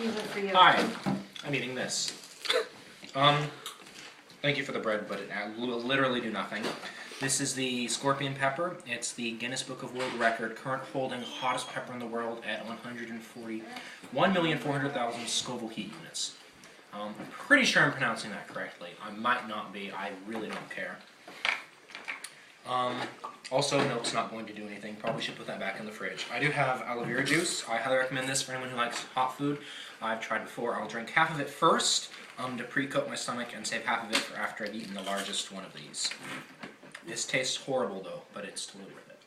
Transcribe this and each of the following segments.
These are for you. Hi, I'm eating this. Thank you for the bread, but it will literally do nothing. This is the scorpion pepper. It's the Guinness Book of World Record, current holding hottest pepper in the world at 1,400,000 Scoville heat units. I'm pretty sure I'm pronouncing that correctly. I might not be. I really don't care. Also, no, it's not going to do anything. Probably should put that back in the fridge. I do have aloe vera juice. I highly recommend this for anyone who likes hot food. I've tried before. I'll drink half of it first to pre-coat my stomach and save half of it for after I've eaten the largest one of these. This tastes horrible though, but it's totally worth it.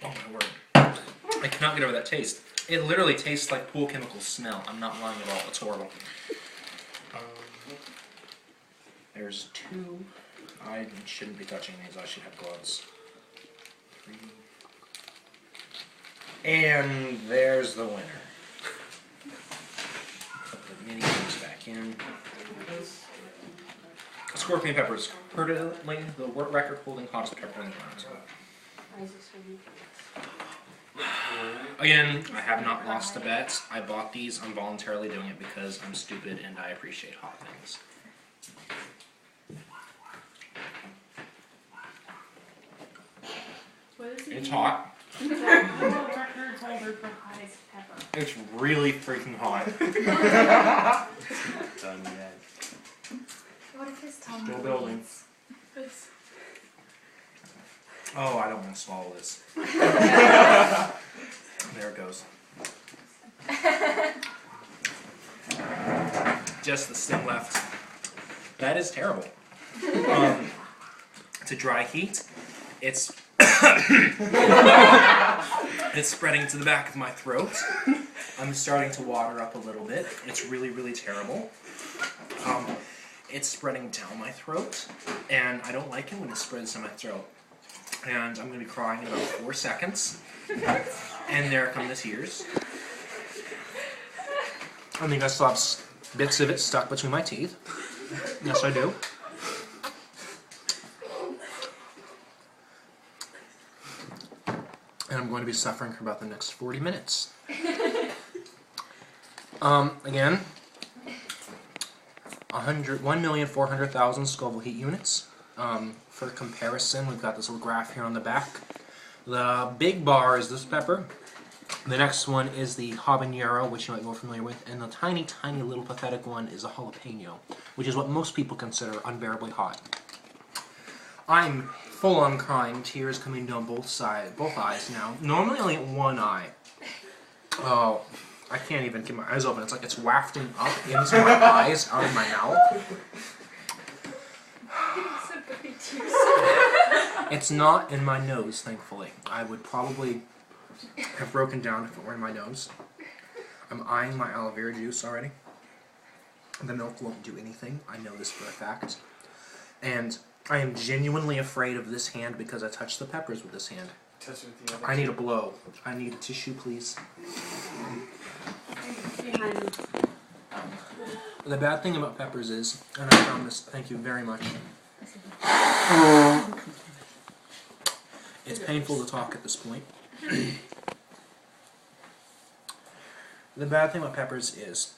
Oh my word. I cannot get over that taste. It literally tastes like pool chemical smell. I'm not lying at all. It's horrible. There's 2. I shouldn't be touching these. I should have gloves. 3. And there's the winner. Put the mini ones back in. Scorpion peppers, currently the record holding hottest pepper in the world. Again, I have not lost a bet. I bought these. I'm voluntarily doing it because I'm stupid and I appreciate hot things. It's hot. It's really freaking hot. Done yet. What if his tongue Still building. Oh, I don't want to swallow this. There it goes. Just the stem left. That is terrible. It's a dry heat. It's it's spreading to the back of my throat. I'm starting to water up a little bit. It's really, really terrible. It's spreading down my throat, and I don't like it when it spreads down my throat. And I'm going to be crying in about 4 seconds. And there come the tears. I think I still have bits of it stuck between my teeth. Yes, I do. And I'm going to be suffering for about the next 40 minutes. Again, 1,400,000 Scoville heat units. For comparison, we've got this little graph here on the back. The big bar is this pepper. The next one is the habanero, which you might be more familiar with, and the tiny, tiny little pathetic one is a jalapeno, which is what most people consider unbearably hot. I'm full on crying, tears coming down both eyes now. Normally only one eye. Oh, I can't even keep my eyes open. It's like it's wafting up into my eyes, out of my mouth. It's not in my nose, thankfully. I would probably have broken down if it were in my nose. I'm eyeing my aloe vera juice already. The milk won't do anything. I know this for a fact. And I am genuinely afraid of this hand because I touched the peppers with this hand. Touch with the other. I need a blow. I need a tissue, please. The bad thing about peppers is, and I found this, thank you very much. It's painful to talk at this point. The bad thing about peppers is,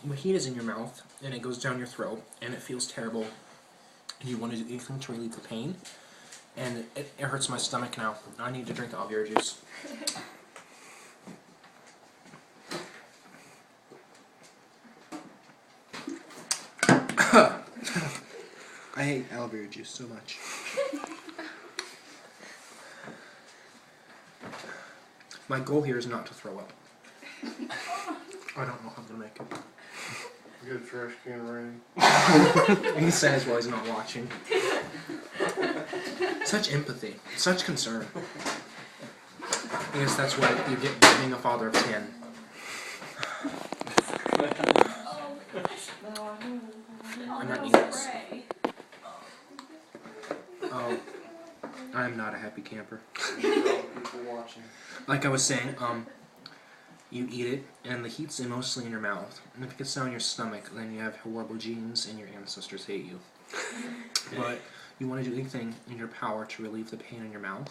when heat is in your mouth, and it goes down your throat, and it feels terrible, and you want to do anything to relieve the pain, and it hurts my stomach now. I need to drink aloe vera juice. I hate aloe vera juice so much. My goal here is not to throw up. I don't know how I'm going to make it. Good trash can rain. He says while he's not watching. Such empathy. Such concern. I guess that's what you get by being a father of 10. I'm not eating this. Oh. I'm not a happy camper. Like I was saying, you eat it, and the heat's mostly in your mouth. And if it gets down your stomach, then you have horrible genes, and your ancestors hate you. But you want to do anything in your power to relieve the pain in your mouth.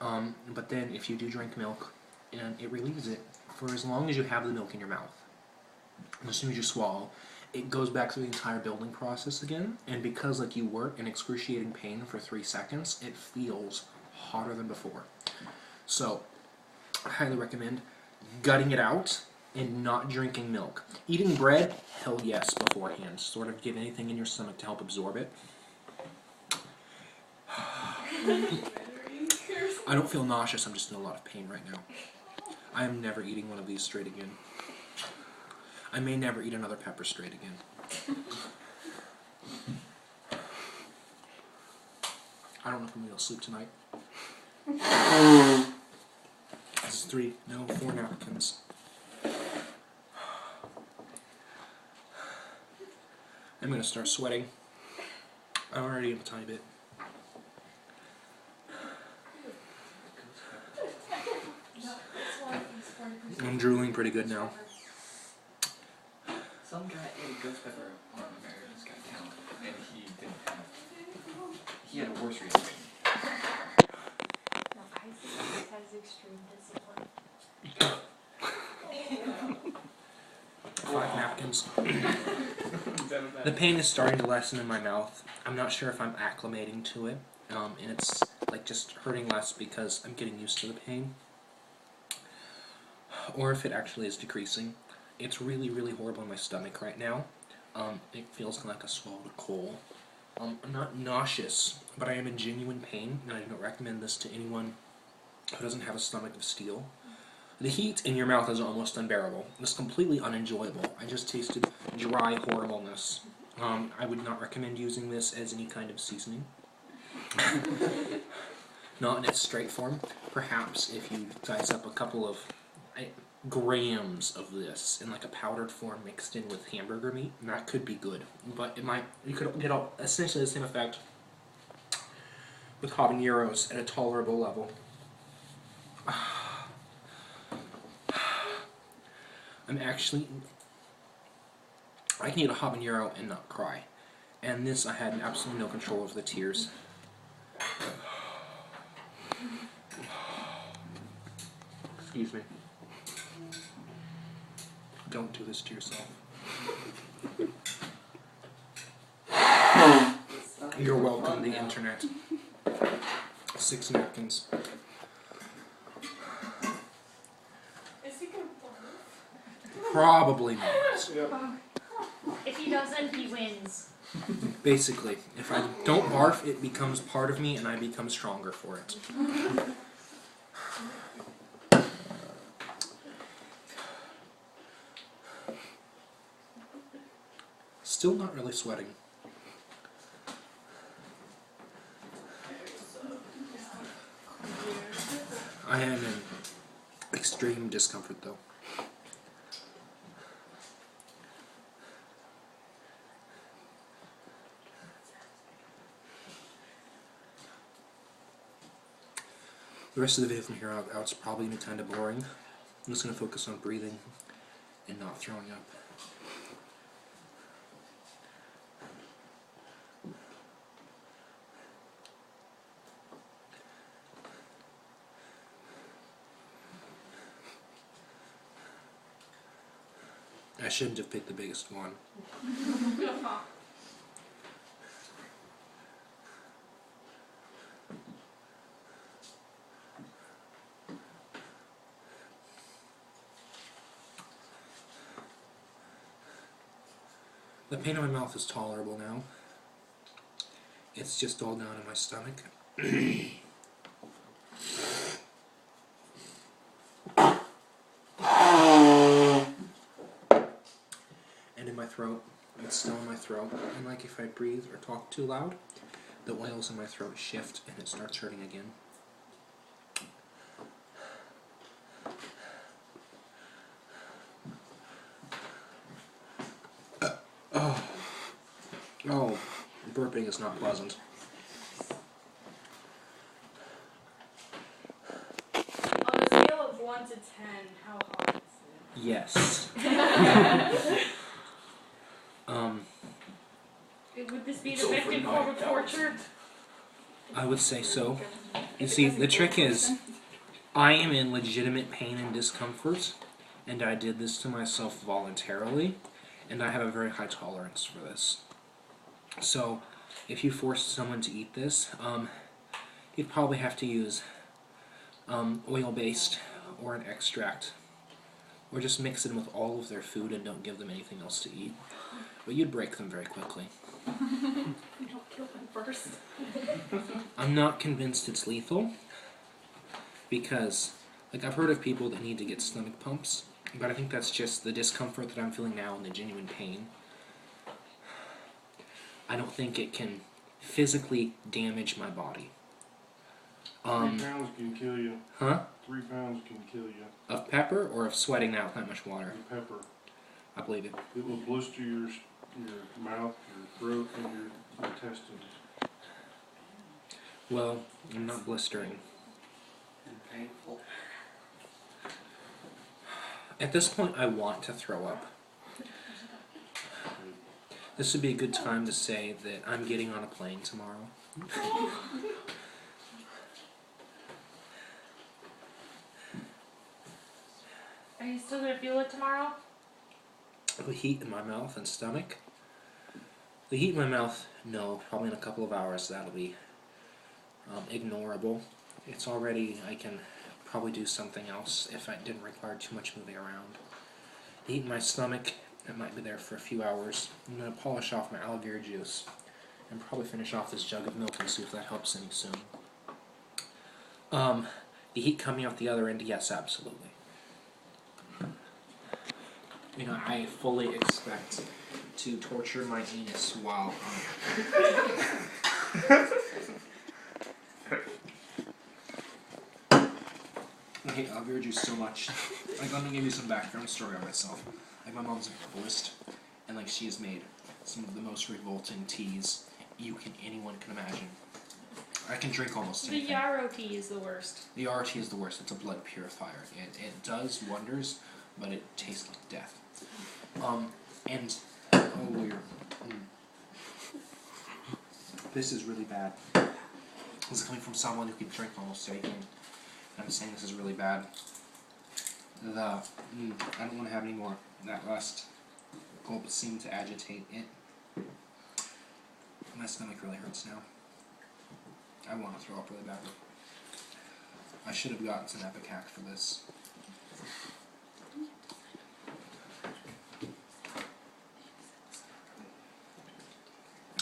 But then, if you do drink milk, and it relieves it for as long as you have the milk in your mouth. And as soon as you swallow, it goes back through the entire building process again, and because like you were in excruciating pain for 3 seconds, it feels hotter than before. So, I highly recommend gutting it out and not drinking milk. Eating bread, hell yes, beforehand. Sort of give anything in your stomach to help absorb it. I don't feel nauseous, I'm just in a lot of pain right now. I am never eating one of these straight again. I may never eat another pepper straight again. I don't know if I'm going to sleep tonight. This is 4 napkins. I'm going to start sweating. I'm already in a tiny bit. I'm drooling pretty good now. Some guy ate a ghost pepper on America's Got Talent, and he had a worse reaction. No, Isaac has extreme discipline. 5 napkins. The pain is starting to lessen in my mouth. I'm not sure if I'm acclimating to it, and it's like just hurting less because I'm getting used to the pain, or if it actually is decreasing. It's really, really horrible in my stomach right now. It feels like I swallowed a coal. I'm not nauseous, but I am in genuine pain, and I don't recommend this to anyone who doesn't have a stomach of steel. The heat in your mouth is almost unbearable. It's completely unenjoyable. I just tasted dry horribleness. I would not recommend using this as any kind of seasoning. Not in its straight form. Perhaps if you dice up a couple of grams of this in like a powdered form mixed in with hamburger meat, that could be good. But you could get essentially the same effect with habaneros at a tolerable level. I can eat a habanero and not cry. And this, I had absolutely no control over the tears. Excuse me. Don't do this to yourself. You're welcome, the internet. 6 napkins. Is he gonna barf? Probably not. If he doesn't, he wins. Basically, if I don't barf, it becomes part of me and I become stronger for it. Still not really sweating. I am in extreme discomfort though. The rest of the video from here out is probably going to be kind of boring. I'm just going to focus on breathing and not throwing up. I shouldn't have picked the biggest one. The pain in my mouth is tolerable now. It's just all down in my stomach. And in my throat. It's still in my throat. And like if I breathe or talk too loud, the oils in my throat shift and it starts hurting again. Oh, burping is not pleasant. On a scale of 1 to 10, how hot is it? Yes. Would this be the victim form of torture? I would say so. You see, the trick is, I am in legitimate pain and discomfort, and I did this to myself voluntarily, and I have a very high tolerance for this. So, if you force someone to eat this, you'd probably have to use oil-based or an extract, or just mix it in with all of their food and don't give them anything else to eat. But you'd break them very quickly. You don't kill them first. I'm not convinced it's lethal, because, like, I've heard of people that need to get stomach pumps, but I think that's just the discomfort that I'm feeling now and the genuine pain. I don't think it can physically damage my body. 3 pounds can kill you. Huh? 3 pounds can kill you. Of pepper or of sweating out that much water? The pepper. I believe it. It will blister your mouth, your throat, and your intestines. Well, I'm not blistering. And painful. At this point, I want to throw up. This would be a good time to say that I'm getting on a plane tomorrow. Are you still gonna feel it tomorrow? The heat in my mouth and stomach. The heat in my mouth, no. Probably in a couple of hours that'll be ignorable. It's already, I can probably do something else if I didn't require too much moving around. The heat in my stomach, it might be there for a few hours. I'm going to polish off my aloe vera juice and probably finish off this jug of milk and see if that helps any soon. The heat coming out the other end, yes, absolutely. You know, I fully expect to torture my anus while I hate aloe vera juice so much. Like, let me give you some background story on myself. Like, my mom's a herbalist, and like, she has made some of the most revolting teas anyone can imagine. I can drink almost The anything. yarrow tea is the worst. The RT is the worst. It's a blood purifier. It does wonders, but it tastes like death. And oh, weird. This is really bad. This is coming from someone who can drink almost anything. I'm saying this is really bad. I don't want to have any more. That last gulp seemed to agitate it. My stomach really hurts now. I want to throw up really badly. I should have gotten some Epicac for this.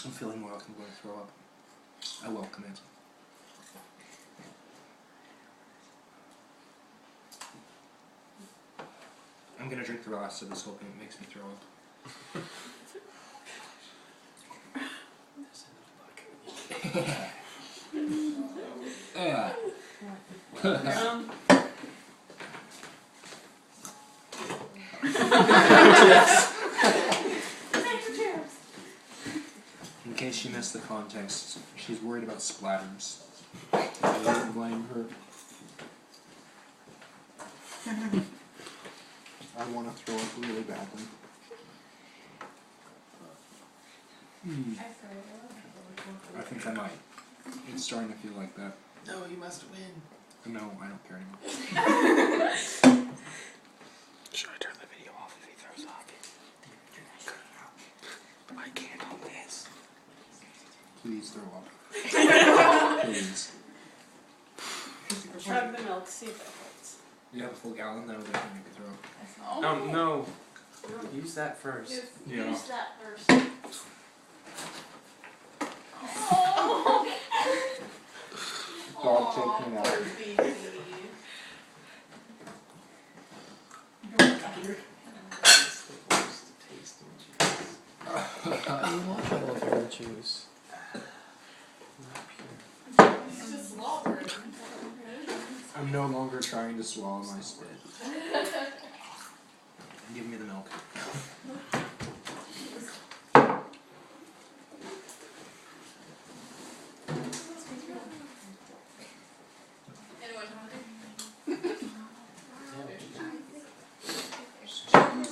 I'm feeling more like I'm going to throw up. I welcome it. I'm going to drink the rest of this, hoping it makes me throw up. Yeah. In case you missed the context, she's worried about splatters. I don't blame her. I want to throw up really badly. I think I might. It's starting to feel like that. No, you must win. No, I don't care anymore. Should I turn the video off if he throws up? Cut it out. I can't on this. Please throw up. Please. Chug the milk, see if it hurts. You have a full gallon, that would definitely make you throw up. Oh, no. Use that first. Yeah. Use that first. Dog taking it out. It's the worst tasting juice. You want aloe vera juice. It's just slobber. I'm no longer trying to swallow my spit. Give me the milk.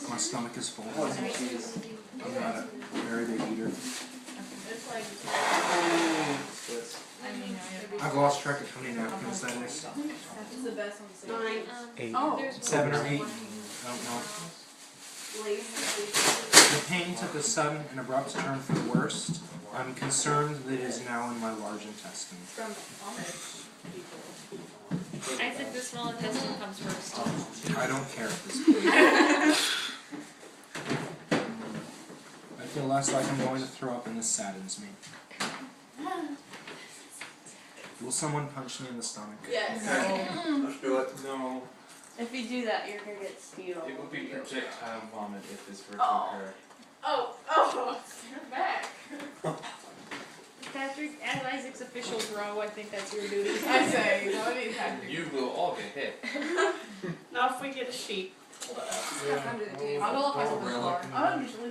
My stomach is full. I'm not a very big eater. like. I mean, I've lost track of how many napkins that is. That's the best one to say. 8. Oh. There's 7 or one 8. more. I don't know. Lace. The pain took a sudden and abrupt turn for the worst. I'm concerned that it is now in my large intestine. From Amish people. I think the small intestine comes first. I don't care at this point. I feel less like I'm going to throw up and this saddens me. Will someone punch me in the stomach? Yes. Let's do it. No. if you do that, you're gonna get steel. It would be projectile vomit if this were to Oh. occur. Oh, stand back. Patrick, as Isaac's official bro, I think that's your duty. I say, what do you have? You will all get hit. Not if we get a sheet. Under the table. I'll go look myself in the car. Oh, usually.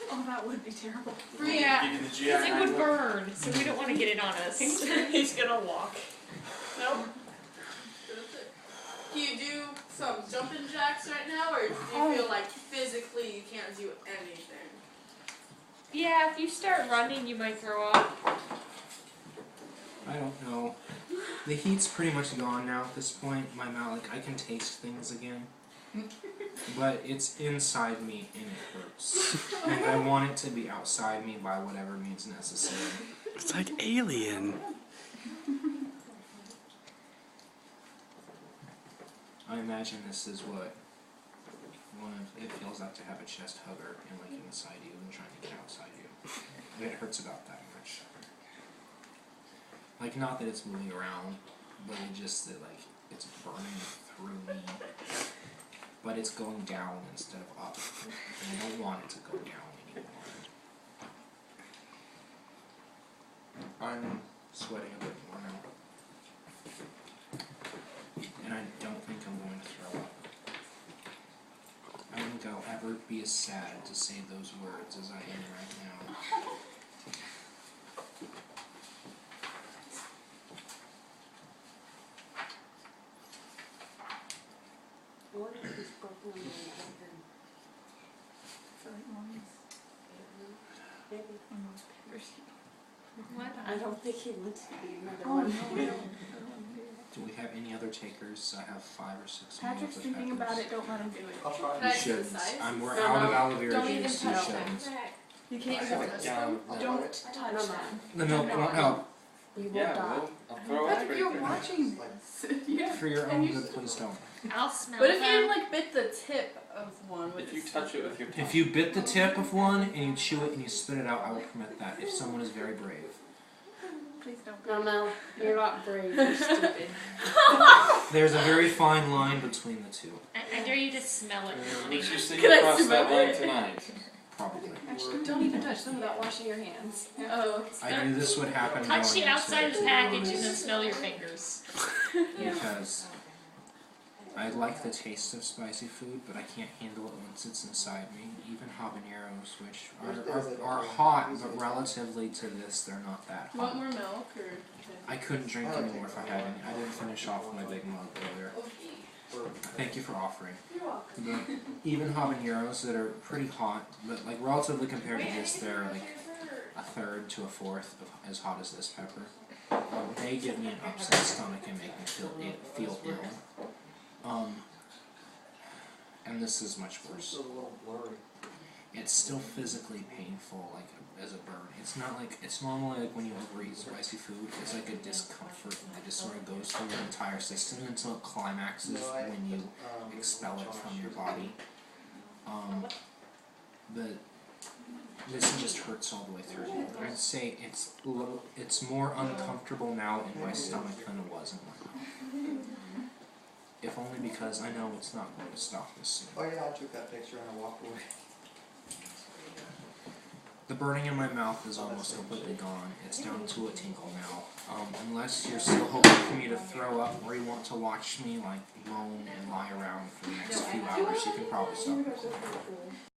Oh, that would be terrible. Yeah. Give you the GI Because it would Bible. burn, so we don't want to get it on us. He's gonna walk. Nope. Can you do some jumping jacks right now, or do you feel like physically you can't do anything? Yeah, if you start running, you might throw up. I don't know. The heat's pretty much gone now at this point. My mouth, like, I can taste things again. But it's inside me and it hurts. And I want it to be outside me by whatever means necessary. It's like Alien. I imagine this is what it feels like to have a chest hugger and like inside you and trying to get outside you. It hurts about that much. Like, not that it's moving around, but it just that like it's burning through me. But it's going down instead of up. And I don't want it to go down anymore. I'm sweating a bit more now. And I don't think I'm going to throw up. I don't think I'll ever be as sad to say those words as I am right now. What? I don't think he wants to be another Oh, one. Do we have any other takers? I have 5 or 6 more Patrick's of the thinking peppers. about it, don't let him do it. I'll try. Can I You see the shouldn't. size? We're No, out of no. aloe vera Don't even juice. You touch shouldn't. You I can't have touch a this. gallon of Don't milk. touch that. The milk won't help. You will Yeah, die. well, I'll throw up Patrick, pretty you're good. watching this. Yeah. For your And own you good, s- please don't. I'll smell What if them. you like bit the tip of one with If you a touch it with your tongue. If you bit the tip of one and you chew it and you spit it out, I will permit that. If someone is very brave. Please don't. No, you're not brave. You're stupid. There's a very fine line between the two. I dare you to smell it, Melanie. Did you see Can I you cross smell that line it? tonight? Probably. Actually, don't even touch them without washing your hands. Oh. I knew this would happen Touch going the outside of into the it. package and then smell your fingers. Because I like the taste of spicy food, but I can't handle it once it's inside me. Even habaneros, which are hot, but relatively to this, they're not that Want hot. more milk or? I couldn't drink anymore if I had any. I didn't finish off my big mug earlier. Thank you for offering. You're welcome. But even habaneros that are pretty hot, but like relatively compared to this, they're like a third to a fourth of as hot as this pepper. They give me an upset stomach and make me feel ill. And this is much worse. a little blurry. It's still physically painful, like as a burn. It's not like it's normally like when you overeat spicy food. It's like a discomfort that just sort of goes through your entire system until it climaxes when you expel it from your body. But this just hurts all the way through. I'd say it's more uncomfortable now in my stomach than it was in my mouth. If only because I know it's not going to stop this soon. Oh yeah, I took that picture and I walked away. The burning in my mouth is almost completely gone. It's down to a tinkle now. Unless you're still hoping for me to throw up or you want to watch me like moan and lie around for the next few hours, you can probably stop recording.